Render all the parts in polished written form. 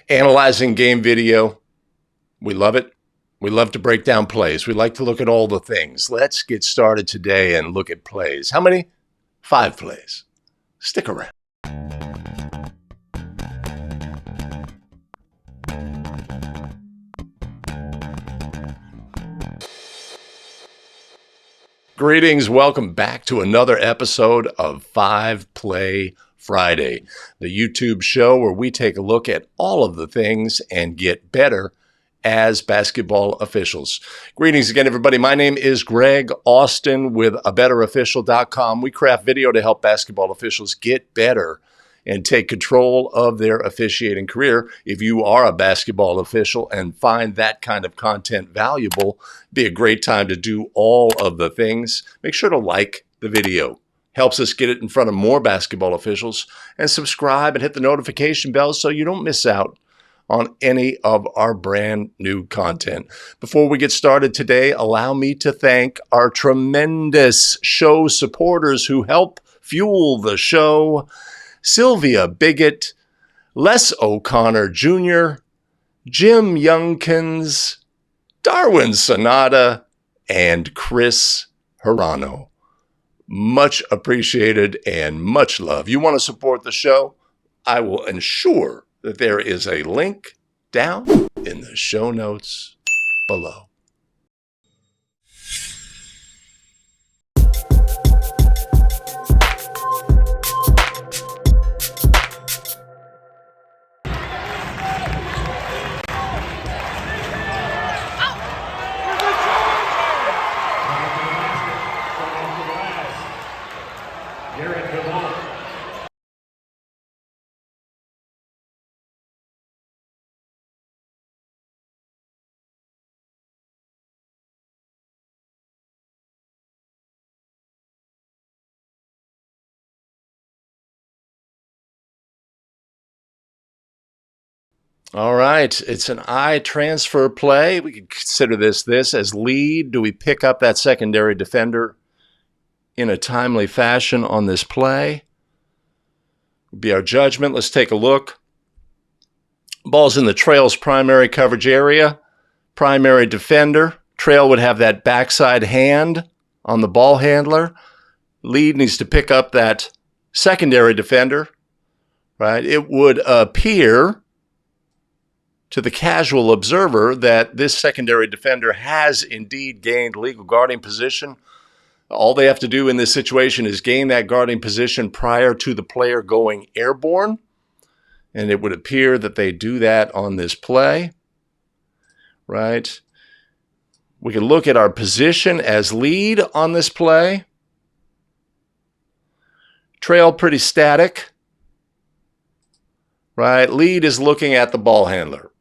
Analyzing game video. We love it. We love to break down plays. We like to look at all the things. Let's get started today and look at plays. How many? 5 plays. Stick around. Greetings. Welcome back to another episode of 5 Play Friday, the YouTube show where we take a look at all of the things and get better as basketball officials. Greetings again, everybody. My name is Greg Austin with abetterofficial.com. We craft video to help basketball officials get better and take control of their officiating career. If you are a basketball official and find that kind of content valuable, it'd be a great time to do all of the things. Make sure to like the video. Helps us get it in front of more basketball officials. And subscribe and hit the notification bell so you don't miss out on any of our brand new content. Before we get started today, allow me to thank our tremendous show supporters who help fuel the show. Sylvia Biggett, Les O'Connor Jr., Jim Youngkins, Darwin Sonata, and Chris Hirano. Much appreciated and much love. You want to support the show? I will ensure that there is a link down in the show notes below. All right, it's an I transfer play. We can consider this as lead. Do we pick up that secondary defender in a timely fashion on this play? Would be our judgment. Let's take a look. Ball's in the trail's primary coverage area. Primary defender. Trail would have that backside hand on the ball handler. Lead needs to pick up that secondary defender, right? It would appear to the casual observer that this secondary defender has indeed gained legal guarding position. All they have to do in this situation is gain that guarding position prior to the player going airborne. And it would appear that they do that on this play, right? We can look at our position as lead on this play. Trail pretty static, right? Lead is looking at the ball handler.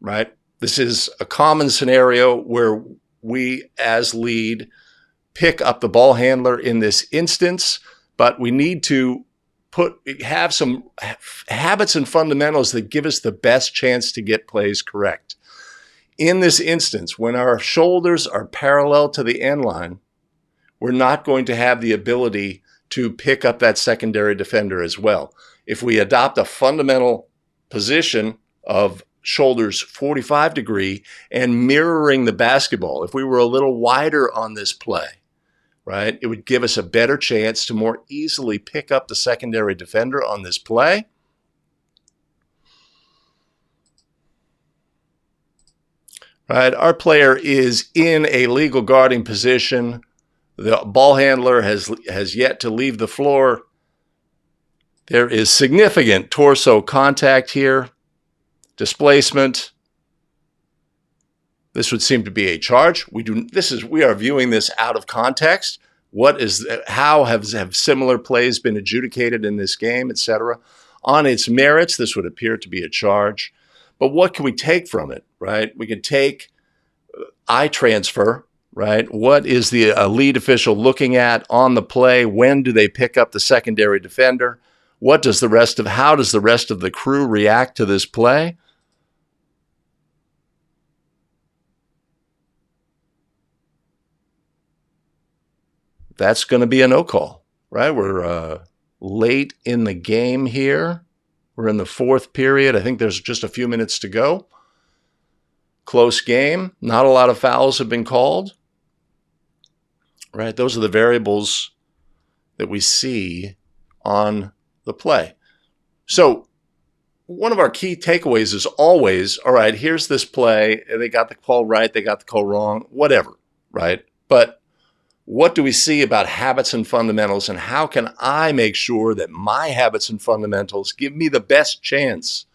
Right? This is a common scenario where we, as lead, pick up the ball handler in this instance, but we need to have some habits and fundamentals that give us the best chance to get plays correct. In this instance, when our shoulders are parallel to the end line, we're not going to have the ability to pick up that secondary defender as well. If we adopt a fundamental position of shoulders 45 degree and mirroring the basketball, if we were a little wider on this play, right, it would give us a better chance to more easily pick up the secondary defender on this play. Right, our player is in a legal guarding position. The ball handler has yet to leave the floor. There is significant torso contact here. Displacement. This would seem to be a charge. We are viewing this out of context. How have similar plays been adjudicated in this game, etc. On its merits, this would appear to be a charge. But what can we take from it, right? We can take I transfer, right? What is the lead official looking at on the play? When do they pick up the secondary defender? How does the rest of the crew react to this play? That's going to be a no call, right? We're late in the game here. We're in the fourth period. I think there's just a few minutes to go. Close game. Not a lot of fouls have been called. Right? Those are the variables that we see on the play. So one of our key takeaways is always, all right, here's this play. They got the call right. They got the call wrong, whatever, right? But what do we see about habits and fundamentals, and how can I make sure that my habits and fundamentals give me the best chance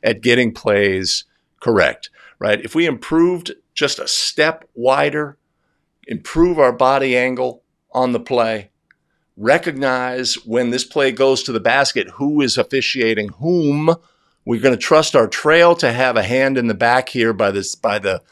at getting plays correct, right? If we improved just a step wider, improve our body angle on the play, recognize when this play goes to the basket, who is officiating whom. We're going to trust our trail to have a hand in the back here by the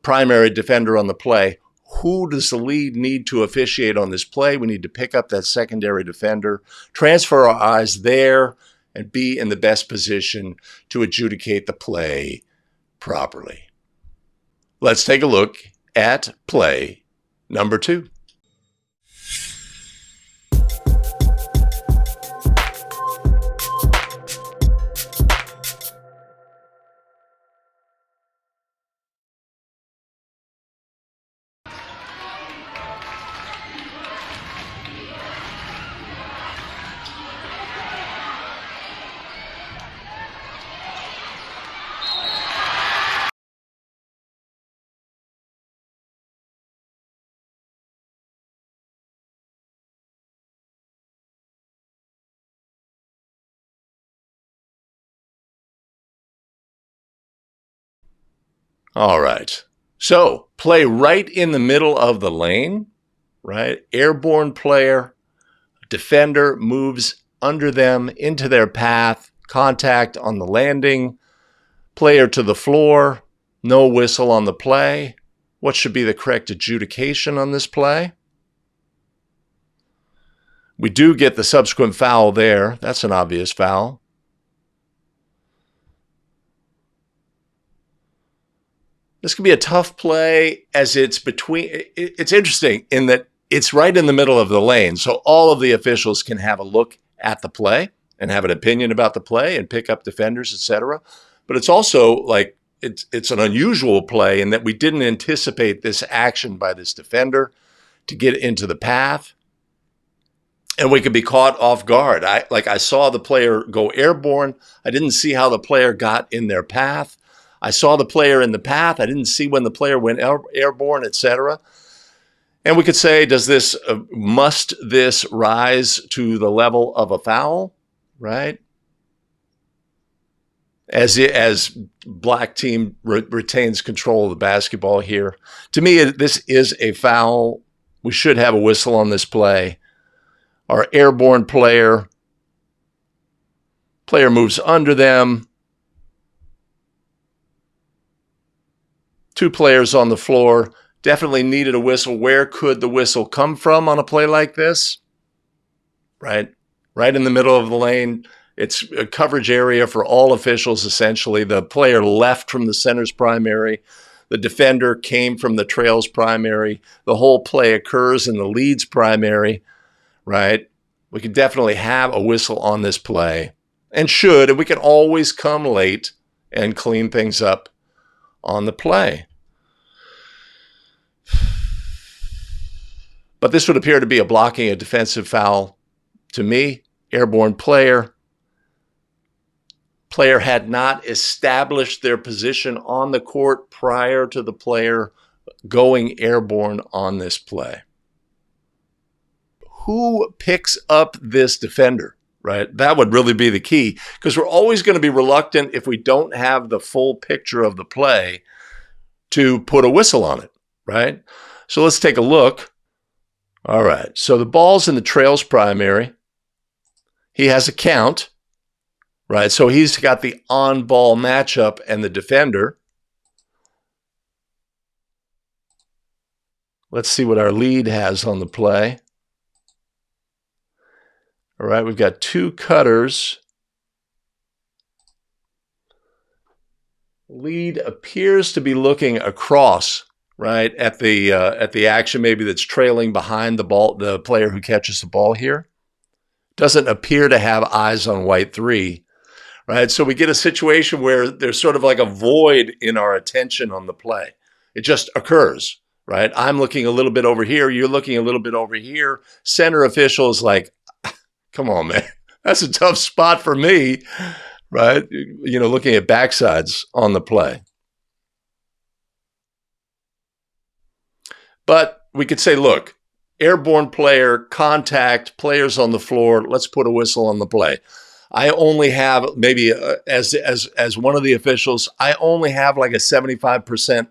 primary defender on the play. Who does the lead need to officiate on this play? We need to pick up that secondary defender, transfer our eyes there, and be in the best position to adjudicate the play properly. Let's take a look at play number 2. All right. So play right in the middle of the lane, right? Airborne player, defender moves under them into their path, contact on the landing, player to the floor, no whistle on the play. What should be the correct adjudication on this play? We do get the subsequent foul there. That's an obvious foul. This could be a tough play as it's between. It's interesting in that it's right in the middle of the lane. So all of the officials can have a look at the play and have an opinion about the play and pick up defenders, etc. But it's also like it's an unusual play in that we didn't anticipate this action by this defender to get into the path. And we could be caught off guard. I saw the player go airborne. I didn't see how the player got in their path. I saw the player in the path. I didn't see when the player went airborne, etc. And we could say, must this rise to the level of a foul, right? As black team retains control of the basketball here. To me, this is a foul. We should have a whistle on this play. Our airborne player moves under them. 2 players on the floor, definitely needed a whistle. Where could the whistle come from on a play like this? Right in the middle of the lane. It's a coverage area for all officials, essentially. The player left from the center's primary. The defender came from the trail's primary. The whole play occurs in the lead's primary, right? We could definitely have a whistle on this play and we can always come late and clean things up on the play. But this would appear to be a defensive foul to me. Airborne player had not established their position on the court prior to the player going airborne on this play. Who picks up this defender, right? That would really be the key, because we're always going to be reluctant if we don't have the full picture of the play to put a whistle on it, right? So let's take a look. All right, so the ball's in the trail's primary. He has a count, right? So he's got the on-ball matchup and the defender. Let's see what our lead has on the play. All right, we've got 2 cutters. Lead appears to be looking across, right, at the action maybe that's trailing behind the ball, the player who catches the ball here. Doesn't appear to have eyes on white 3, right? So we get a situation where there's sort of like a void in our attention on the play. It just occurs, right? I'm looking a little bit over here. You're looking a little bit over here. Center official is like, come on, man. That's a tough spot for me, right? Looking at backsides on the play. But we could say, look, airborne player, contact, players on the floor, let's put a whistle on the play. I only have maybe as one of the officials, I only have like a 75%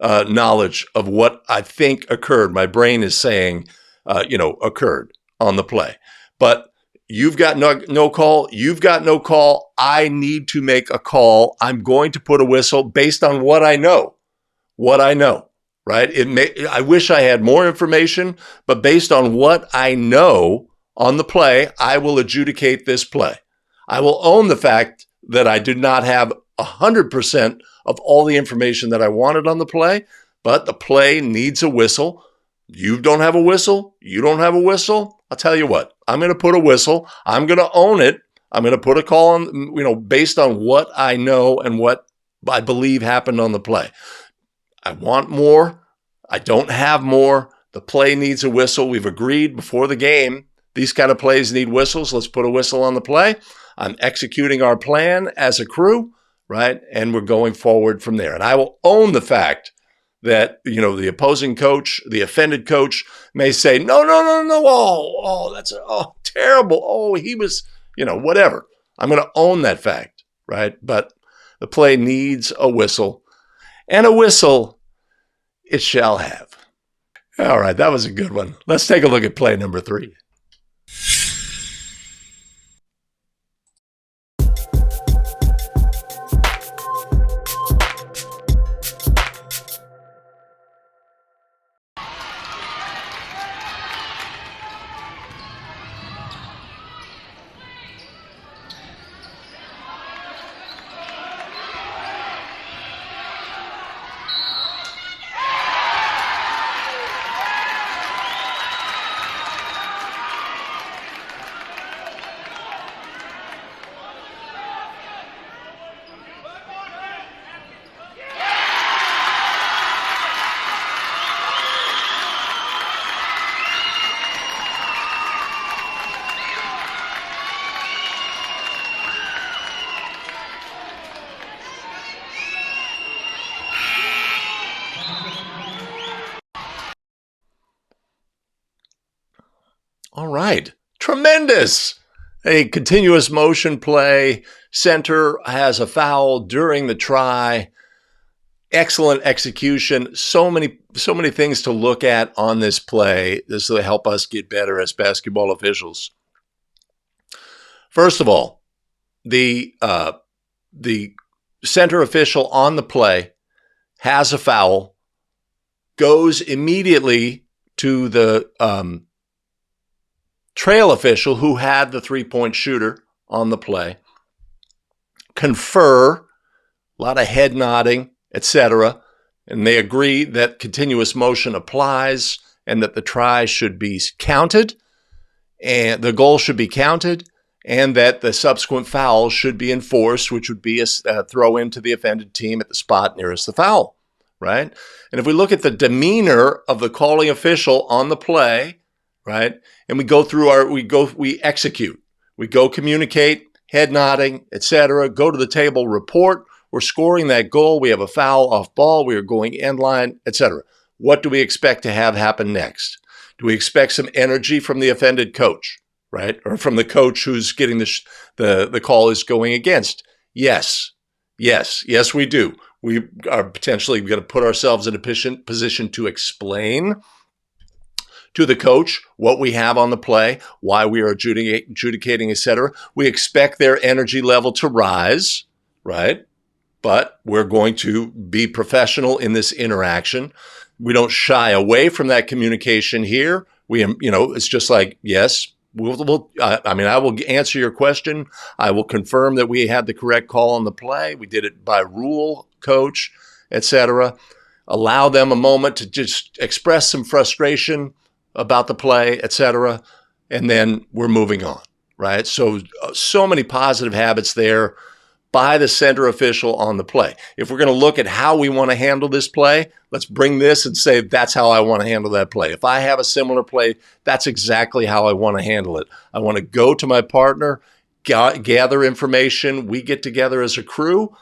knowledge of what I think occurred. My brain is saying, occurred on the play. But you've got no call. You've got no call. I need to make a call. I'm going to put a whistle based on what I know. Right? I wish I had more information, but based on what I know on the play, I will adjudicate this play. I will own the fact that I did not have 100% of all the information that I wanted on the play, but the play needs a whistle. You don't have a whistle. You don't have a whistle. I'll tell you what, I'm going to put a whistle. I'm going to own it. I'm going to put a call on, based on what I know and what I believe happened on the play. I want more. I don't have more. The play needs a whistle. We've agreed before the game, these kind of plays need whistles. Let's put a whistle on the play. I'm executing our plan as a crew, right? And we're going forward from there. And I will own the fact that, the opposing coach, the offended coach may say, no. That's terrible. Oh, he was, whatever. I'm going to own that fact, right? But the play needs a whistle. And a whistle it shall have. All right, that was a good one. Let's take a look at play number 3. All right. Tremendous. A continuous motion play. Center has a foul during the try. Excellent execution. So many things to look at on this play. This will help us get better as basketball officials. First of all, the center official on the play has a foul, goes immediately to the trail official who had the three-point shooter on the play, confer, a lot of head nodding, etc., and they agree that continuous motion applies and that the try should be counted and the goal should be counted and that the subsequent foul should be enforced, which would be a throw into the offended team at the spot nearest the foul, right? And if we look at the demeanor of the calling official on the play, right, and we go through we execute, we go communicate, head nodding, etc., go to the table, report, we're scoring that goal, we have a foul off ball, we are going end line, etc. What do we expect to have happen next? Do we expect some energy from the offended coach, right? Or from the coach who's getting the call is going against? Yes, we do. We are potentially going to put ourselves in a position to explain to the coach what we have on the play, why we are adjudicating, etc. We expect their energy level to rise, right? But we're going to be professional in this interaction. We don't shy away from that communication here. It's just like, yes, I will answer your question. I will confirm that we had the correct call on the play. We did it by rule, coach, etc. Allow them a moment to just express some frustration about the play, etc., and then we're moving on, right? So many positive habits there by the center official on the play. If we're going to look at how we want to handle this play, let's bring this and say, that's how I want to handle that play. If I have a similar play, that's exactly how I want to handle it. I want to go to my partner, gather information. We get together as a crew,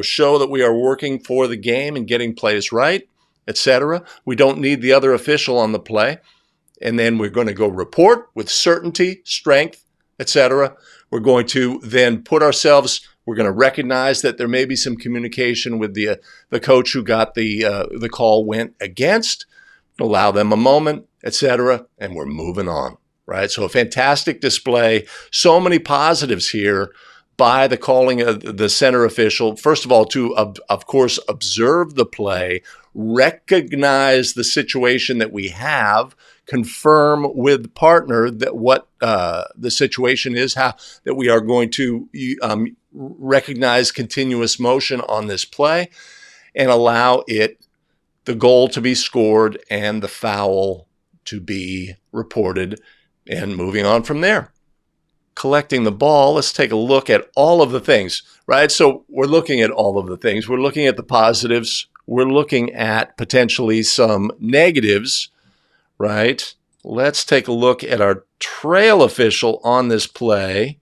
show that we are working for the game and getting plays right, etc. We don't need the other official on the play. And then we're going to go report with certainty, strength, etc. We're going to then we're going to recognize that there may be some communication with the coach who got the call went against, allow them a moment, etc., and we're moving on, right? So a fantastic display. So many positives here by the calling of the center official. First of all, to, of course, observe the play, recognize the situation that we have, confirm with the partner that what the situation is, how that we are going to recognize continuous motion on this play and allow the goal to be scored and the foul to be reported and moving on from there. Collecting the ball, let's take a look at all of the things, right? So we're looking at all of the things. We're looking at the positives. We're looking at potentially some negatives, right? Let's take a look at our trail official on this play.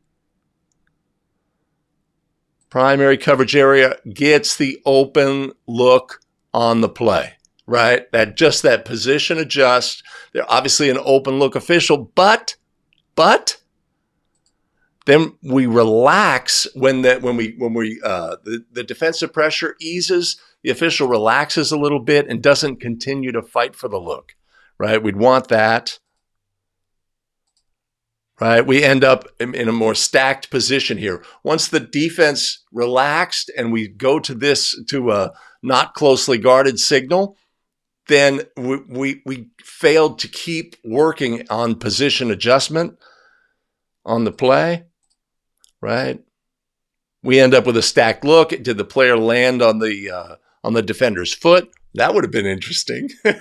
Primary coverage area gets the open look on the play, right? That position adjust. They're obviously an open look official, but then we relax when the defensive pressure eases. The official relaxes a little bit and doesn't continue to fight for the look, right? We'd want that, right? We end up in a more stacked position here. Once the defense relaxed and we go to a not closely guarded signal, then we failed to keep working on position adjustment on the play, right? We end up with a stacked look. Did the player land on the defender's foot? That would have been interesting. If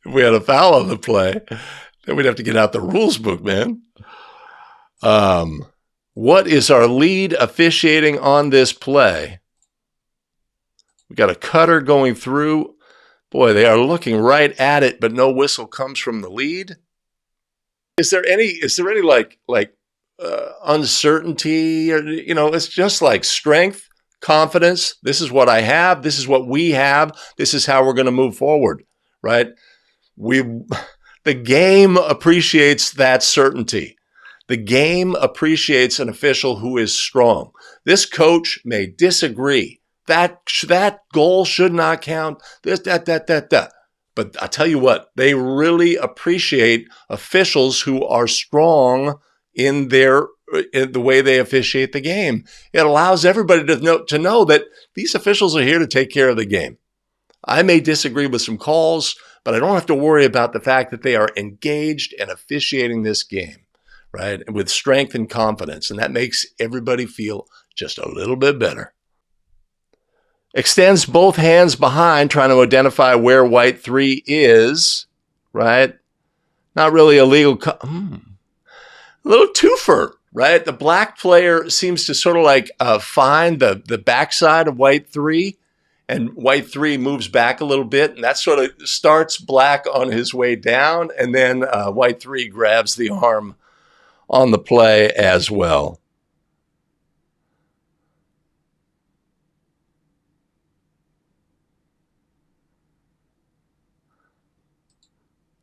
we had a foul on the play, then we'd have to get out the rules book, man. What is our lead officiating on this play? We got a cutter going through. Boy, they are looking right at it, but no whistle comes from the lead. Is there any uncertainty, or it's just like strength, confidence. This is what I have. This is what we have. This is how we're going to move forward, right? The game appreciates that certainty. The game appreciates an official who is strong. This coach may disagree. That goal should not count. But I tell you what, they really appreciate officials who are strong in the way they officiate the game. It allows everybody to know that these officials are here to take care of the game. I may disagree with some calls, but I don't have to worry about the fact that they are engaged and officiating this game, right? With strength and confidence. And that makes everybody feel just a little bit better. Extends both hands behind, trying to identify where white 3 is, right? Not really a legal... A little twofer, right? The black player seems to sort of like find the backside of white 3, and white 3 moves back a little bit, and that sort of starts black on his way down, and then white 3 grabs the arm on the play as well.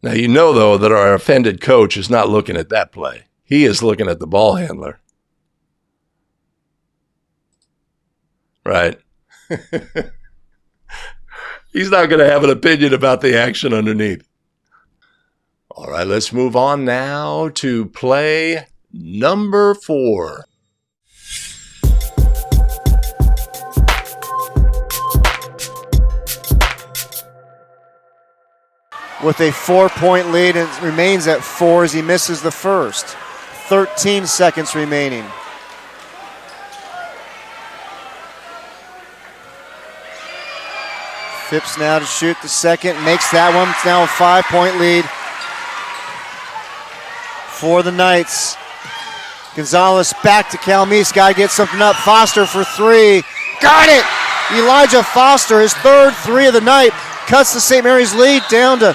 Now, though, that our offended coach is not looking at that play. He is looking at the ball handler. Right? He's not going to have an opinion about the action underneath. All right, let's move on now to play number 4. With a 4-point lead, and remains at 4 as he misses the first. 13 seconds remaining. Phipps now to shoot the second, makes that one. It's now a 5-point lead. for the Knights. Gonzalez back to Calmise. Got to get something up. Foster for three. Got it! Elijah Foster, his third three of the night, cuts the St. Mary's lead down to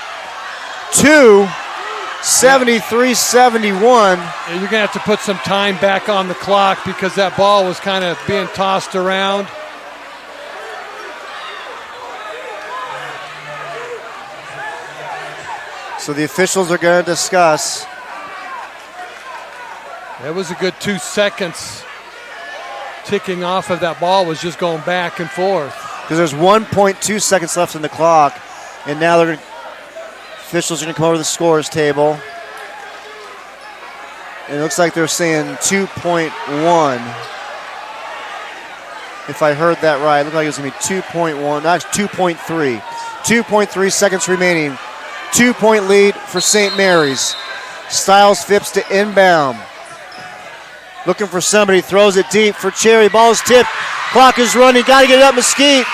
2, 73-71. You're going to have to put some time back on the clock because that ball was kind of being tossed around. So the officials are going to discuss. That was a good 2 seconds. Ticking off of that ball was just going back and forth. Because there's 1.2 seconds left in the clock, and now officials are going to come over to the scores table. And it looks like they're saying 2.1. If I heard that right, it looked like it was going to be 2.1. That's 2.3. 2.3 seconds remaining. 2-point lead for St. Mary's. Styles Phipps to inbound. Looking for somebody, throws it deep for Cherry. Ball's tipped. Clock is running. Got to get it up, Mesquite.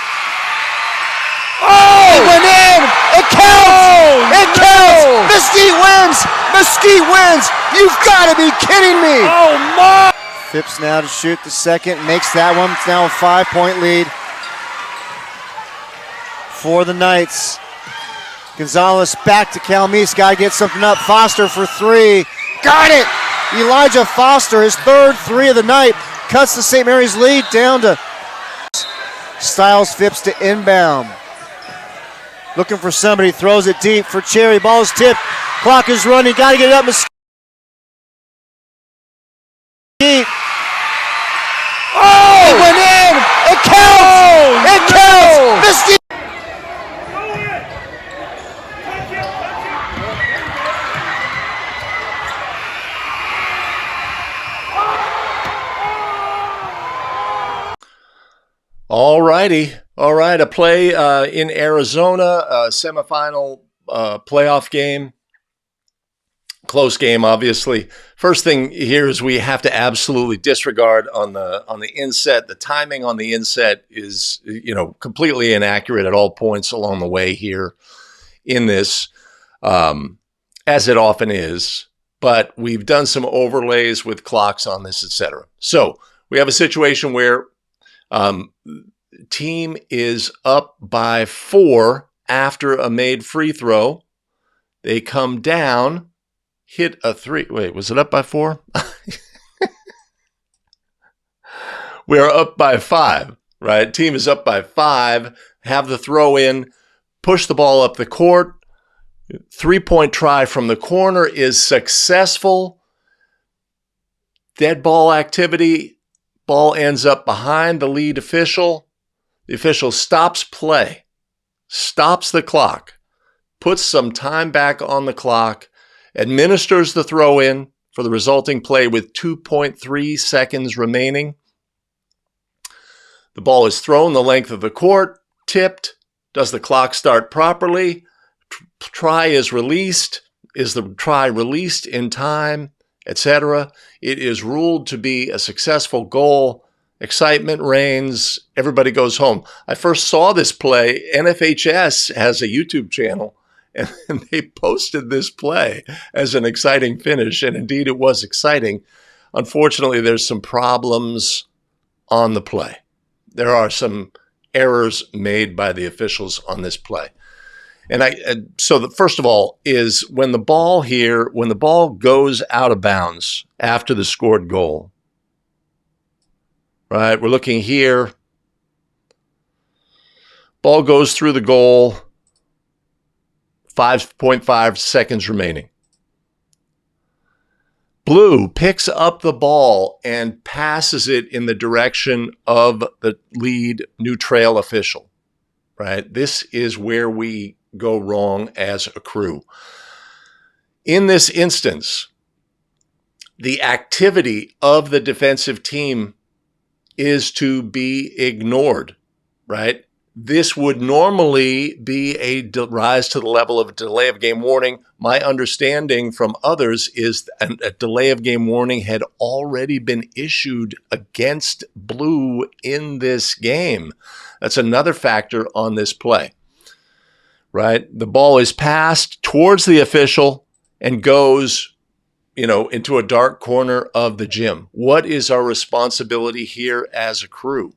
Oh! It went in. It counts. It counts. Mesquite wins. Mesquite wins. You've got to be kidding me. Oh, my! Phipps now to shoot the second. Makes that one. It's now a 5-point lead for the Knights. Gonzalez back to Calmise. Got to get something up. Foster for three. Got it! Elijah Foster, his third three of the night, cuts the St. Mary's lead down to Styles Phipps to inbound. Looking for somebody, throws it deep for Cherry. Ball's tipped. Clock is running. Got to get it up. Mesquite. Oh! It went in. It counts. It counts. Mesquite. All righty. All right. A play in Arizona, a semifinal playoff game. Close game, obviously. First thing here is we have to absolutely disregard on the inset. The timing on the inset is, completely inaccurate at all points along the way here in this, as it often is. But we've done some overlays with clocks on this, etc. So we have a situation where team is up by 4 after a made free throw. They come down, hit a 3. Wait, was it up by 4? We're up by 5, right? Team is up by 5, have the throw in, push the ball up the court. 3-point try from the corner is successful. Dead ball activity. Ball ends up behind the lead official. The official stops play, stops the clock, puts some time back on the clock, administers the throw in for the resulting play with 2.3 seconds remaining. The ball is thrown the length of the court, tipped. Does the clock start properly? Try is released. Is the try released in time, etc.? It is ruled to be a successful goal. Excitement reigns. Everybody goes home. I first saw this play. NFHS has a YouTube channel, and they posted this play as an exciting finish, and indeed it was exciting. Unfortunately, there's some problems on the play. There are some errors made by the officials on this play. First of all is when the ball goes out of bounds after the scored goal, right? We're looking here. Ball goes through the goal, 5.5 seconds remaining. Blue picks up the ball and passes it in the direction of the lead new trail official, right? This is where we go wrong as a crew. In this instance, the activity of the defensive team is to be ignored, right? This would normally be a rise to the level of a delay of game warning. My understanding from others is a delay of game warning had already been issued against Blue in this game. That's another factor on this play, right? The ball is passed towards the official and goes into a dark corner of the gym. What is our responsibility here as a crew?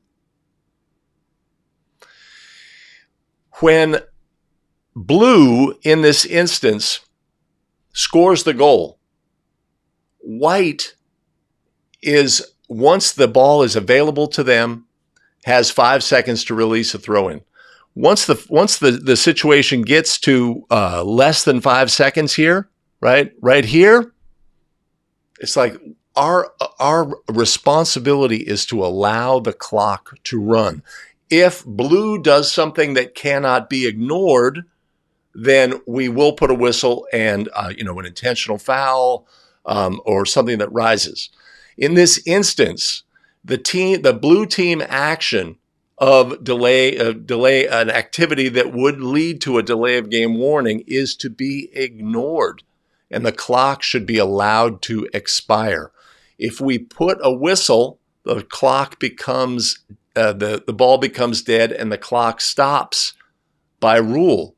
When blue, in this instance, scores the goal, white is, once the ball is available to them, has 5 seconds to release a throw-in. Once the situation gets to less than 5 seconds here, right here, it's like our responsibility is to allow the clock to run. If blue does something that cannot be ignored, then we will put a whistle and an intentional foul or something that rises. In this instance, the blue team action of delay an activity that would lead to a delay of game warning is to be ignored, and the clock should be allowed to expire. If we put a whistle, the clock becomes the ball becomes dead and the clock stops by rule.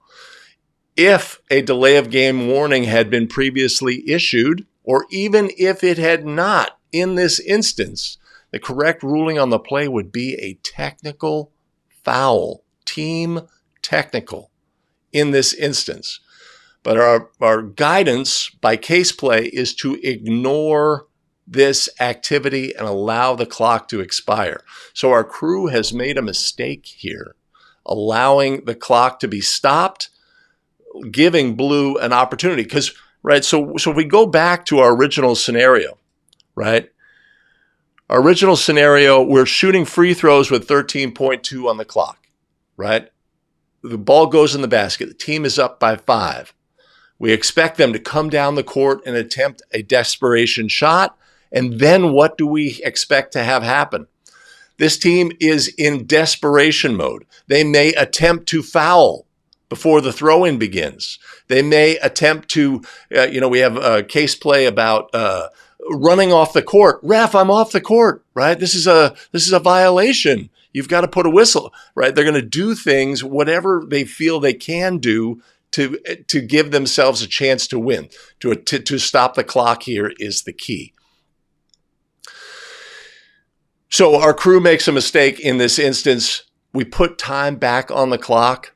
If a delay of game warning had been previously issued, or even if it had not, in this instance, the correct ruling on the play would be a technical foul, team technical in this instance. But our guidance by case play is to ignore this activity and allow the clock to expire. So our crew has made a mistake here, allowing the clock to be stopped, giving blue an opportunity. Because, right, so if we go back to our original scenario, right? Our original scenario, we're shooting free throws with 13.2 on the clock, right? The ball goes in the basket. The team is up by 5. We expect them to come down the court and attempt a desperation shot. And then what do we expect to have happen? This team is in desperation mode. They may attempt to foul before the throw-in begins. They may attempt to, we have a case play about running off the court. Ref, I'm off the court, right? This is a violation. You've got to put a whistle, right? They're going to do things, whatever they feel they can do to give themselves a chance to win. To stop the clock here is the key. So our crew makes a mistake in this instance. We put time back on the clock,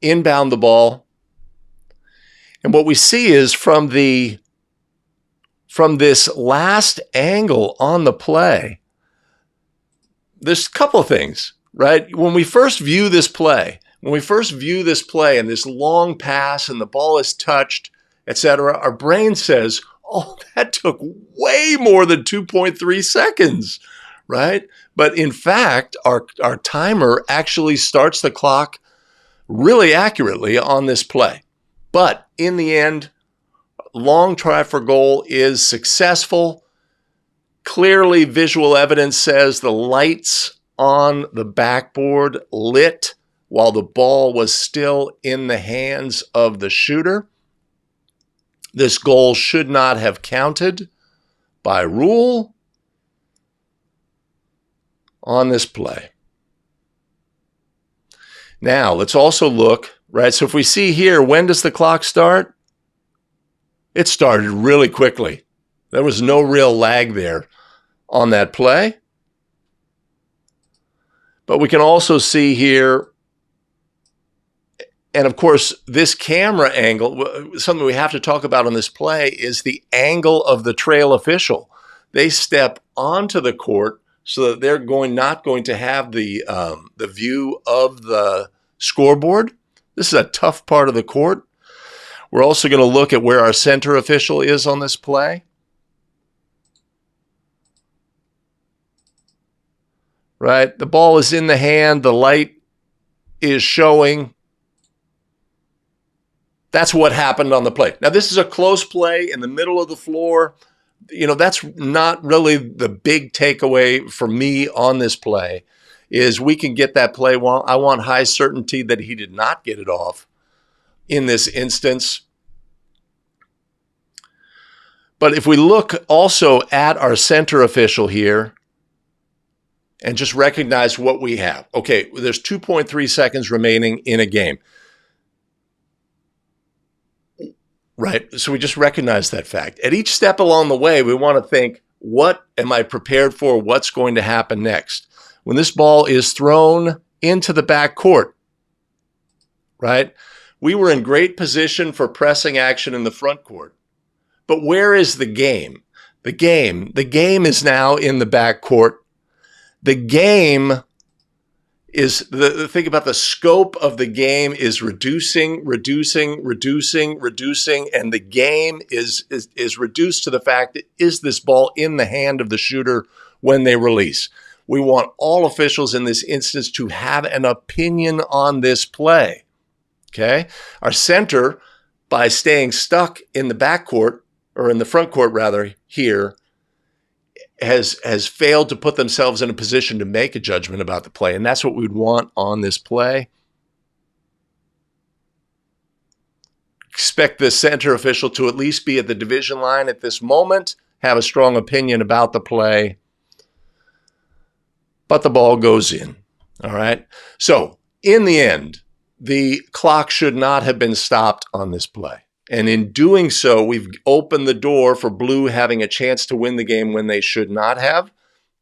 inbound the ball, and what we see is from this last angle on the play, there's a couple of things, right? When we first view this play and this long pass and the ball is touched, etc., our brain says, oh, that took way more than 2.3 seconds, right? But in fact, our timer actually starts the clock really accurately on this play. But in the end, long try for goal is successful. Clearly, visual evidence says the lights on the backboard lit while the ball was still in the hands of the shooter. This goal should not have counted by rule on this play. Now, let's also look, right? So if we see here, when does the clock start? It started really quickly. There was no real lag there on that play. But we can also see here, and of course, this camera angle, something we have to talk about on this play is the angle of the trail official. They step onto the court so that they're not going to have the view of the scoreboard. This is a tough part of the court. We're also going to look at where our center official is on this play. Right? The ball is in the hand. The light is showing. That's what happened on the play. Now, this is a close play in the middle of the floor. That's not really the big takeaway for me on this play, is we can get that play. Well, I want high certainty that he did not get it off in this instance. But if we look also at our center official here and just recognize what we have. Okay, there's 2.3 seconds remaining in a game. right? So we just recognize that fact. At each step along the way, we want to think, what am I prepared for? What's going to happen next? When this ball is thrown into the back court, right? We were in great position for pressing action in the front court. But where is the game? The game is now in the back court. The game is, the thing about the scope of the game is reducing, and the game is reduced to the fact that, is this ball in the hand of the shooter when they release? We want all officials in this instance to have an opinion on this play. Okay? Our center, by staying stuck in the backcourt, or in the front court rather, here, has failed to put themselves in a position to make a judgment about the play. And that's what we'd want on this play. Expect the center official to at least be at the division line at this moment, have a strong opinion about the play. But the ball goes in. All right? So, in the end, the clock should not have been stopped on this play. And in doing so, we've opened the door for Blue having a chance to win the game when they should not have.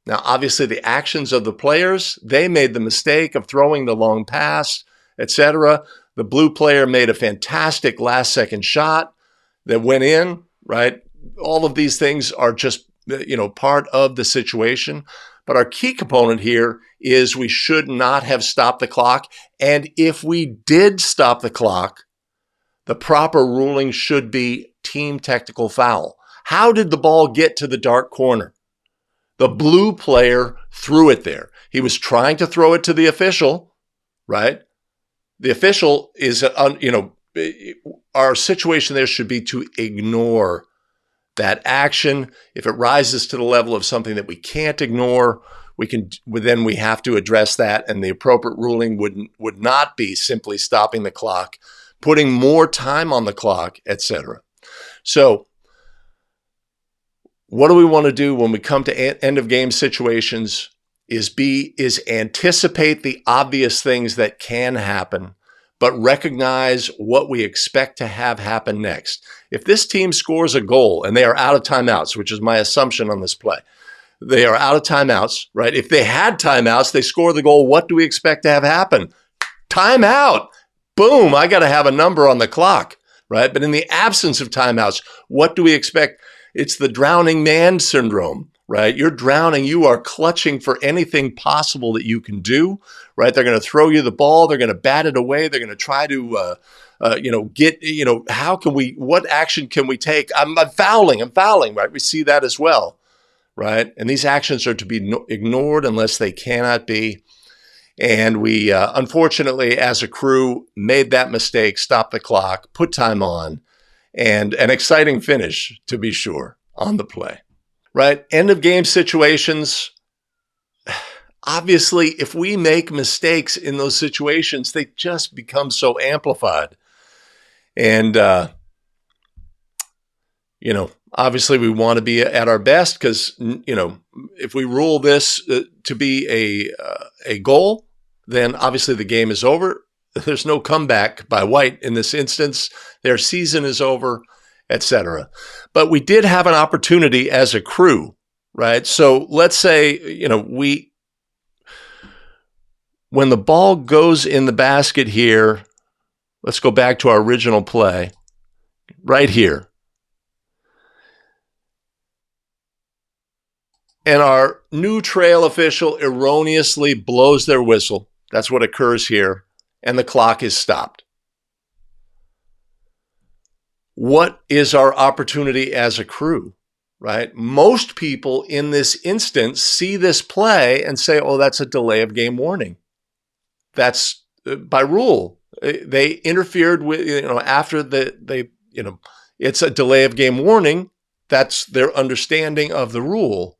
Now, obviously, the actions of the players, they made the mistake of throwing the long pass, etc. The Blue player made a fantastic last-second shot that went in, right? All of these things are just, part of the situation. But our key component here is we should not have stopped the clock. And if we did stop the clock, the proper ruling should be team technical foul. How did the ball get to the dark corner? The Blue player threw it there. He was trying to throw it to the official, right? The official is, our situation there should be to ignore that action. If it rises to the level of something that we can't ignore, then we have to address that, and the appropriate ruling would not be simply stopping the clock, putting more time on the clock, etc. So, what do we want to do when we come to end of game situations is anticipate the obvious things that can happen, but recognize what we expect to have happen next. If this team scores a goal and they are out of timeouts, which is my assumption on this play, they are out of timeouts, right? If they had timeouts, they score the goal, what do we expect to have happen? Timeout. Boom, I got to have a number on the clock, right? But in the absence of timeouts, what do we expect? It's the drowning man syndrome, right? You're drowning. You are clutching for anything possible that you can do, right? They're going to throw you the ball. They're going to bat it away. They're going to try to, what action can we take? I'm fouling, right? We see that as well, right? And these actions are to be ignored unless they cannot be. And we, unfortunately, as a crew, made that mistake, stopped the clock, put time on, and an exciting finish, to be sure, on the play. Right? End of game situations. Obviously, if we make mistakes in those situations, they just become so amplified. And, obviously we want to be at our best because, if we rule this to be a goal, then obviously the game is over. There's no comeback by White in this instance. Their season is over, etc. But we did have an opportunity as a crew, right? So let's say, when the ball goes in the basket here, let's go back to our original play right here. And our new trail official erroneously blows their whistle. That's what occurs here. And the clock is stopped. What is our opportunity as a crew, right? Most people in this instance see this play and say, oh, that's a delay of game warning. That's by rule. They interfered with, after it's a delay of game warning. That's their understanding of the rule.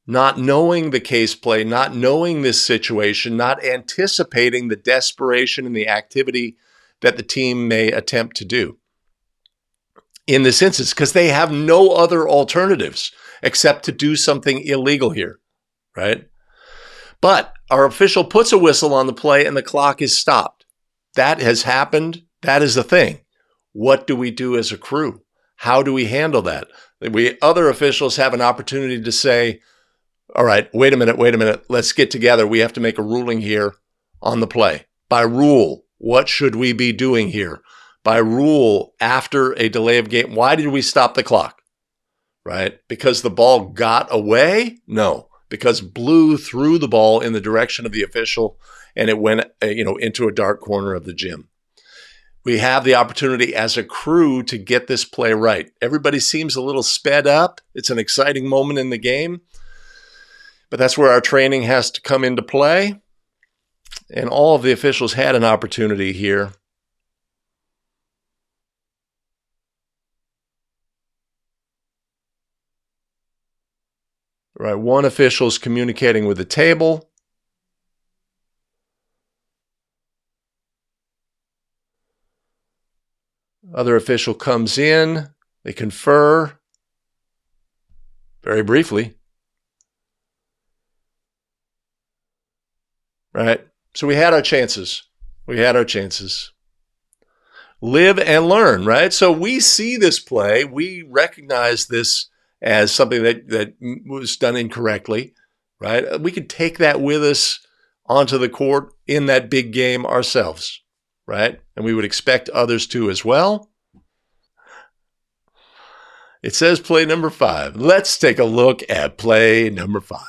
Not knowing the case play, not knowing this situation, not anticipating the desperation and the activity that the team may attempt to do in this instance, because they have no other alternatives except to do something illegal here, right? But our official puts a whistle on the play and the clock is stopped. That has happened. That is the thing. What do we do as a crew? How do we handle that? Other officials have an opportunity to say, all right, wait a minute, let's get together. We have to make a ruling here on the play. By rule, what should we be doing here? By rule, after a delay of game, why did we stop the clock? Right? Because the ball got away? No, because blue threw the ball in the direction of the official and it went, into a dark corner of the gym. We have the opportunity as a crew to get this play right. Everybody seems a little sped up. It's an exciting moment in the game, but that's where our training has to come into play. And all of the officials had an opportunity here. Right, one official's communicating with the table. Other official comes in. They confer very briefly. Right, so we had our chances. Live and learn, right? So we see this play. We recognize this as something that was done incorrectly, right? We could take that with us onto the court in that big game ourselves, right? And we would expect others to as well. It says play number 5. Let's take a look at play number 5.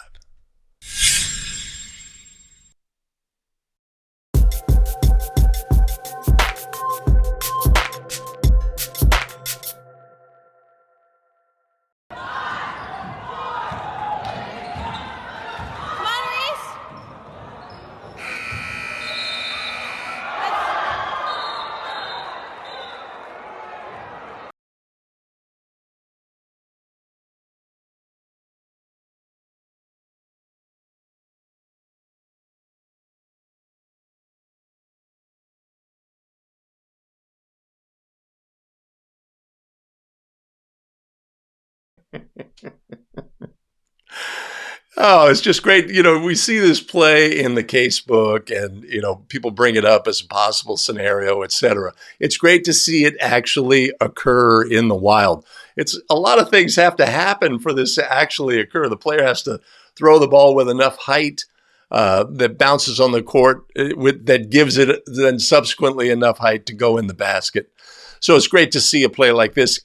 Oh, it's just great. We see this play in the case book and, people bring it up as a possible scenario, etc. It's great to see it actually occur in the wild. It's a lot of things have to happen for this to actually occur. The player has to throw the ball with enough height that bounces on the court that gives it then subsequently enough height to go in the basket. So it's great to see a play like this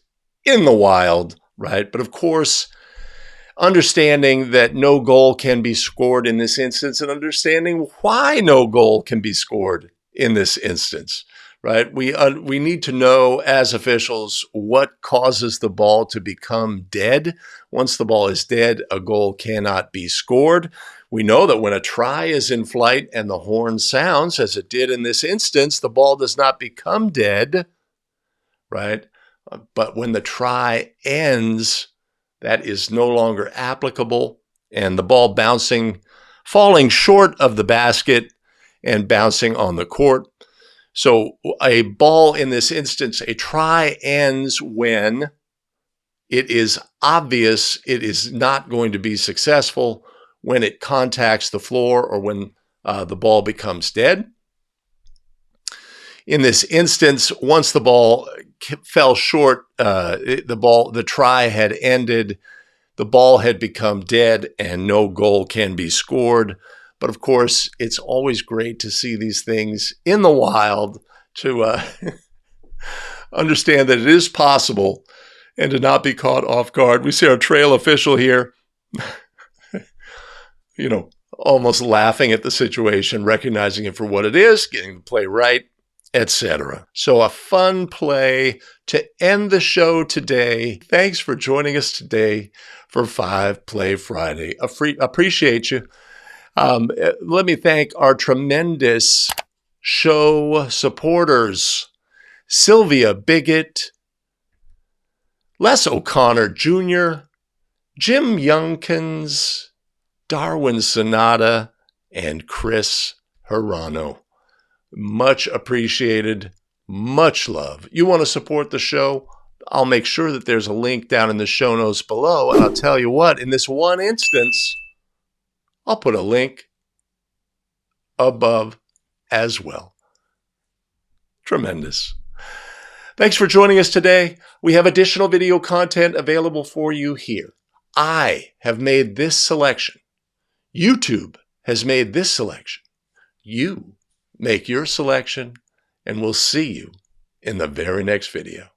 in the wild, right? But of course, understanding that no goal can be scored in this instance and understanding why no goal can be scored in this instance, right? We need to know as officials what causes the ball to become dead. Once the ball is dead, a goal cannot be scored. We know that when a try is in flight and the horn sounds, as it did in this instance, the ball does not become dead, right? But when the try ends, that is no longer applicable, and the ball falling short of the basket and bouncing on the court. So a ball in this instance, a try ends when it is obvious it is not going to be successful when it contacts the floor or when the ball becomes dead. In this instance, once the ball fell short, the try had ended, the ball had become dead, and no goal can be scored. But of course, it's always great to see these things in the wild, to understand that it is possible and to not be caught off guard. We see our trail official here, almost laughing at the situation, recognizing it for what it is, getting the play right, etc. So a fun play to end the show today. Thanks for joining us today for 5 Play Friday. Appreciate you. Let me thank our tremendous show supporters: Sylvia Biggett, Les O'Connor Jr., Jim Youngkins, Darwin Sonata, and Chris Hirano. Much appreciated. Much love. You want to support the show? I'll make sure that there's a link down in the show notes below. And I'll tell you what, in this one instance, I'll put a link above as well. Tremendous. Thanks for joining us today. We have additional video content available for you here. I have made this selection. YouTube has made this selection. You make your selection, and we'll see you in the very next video.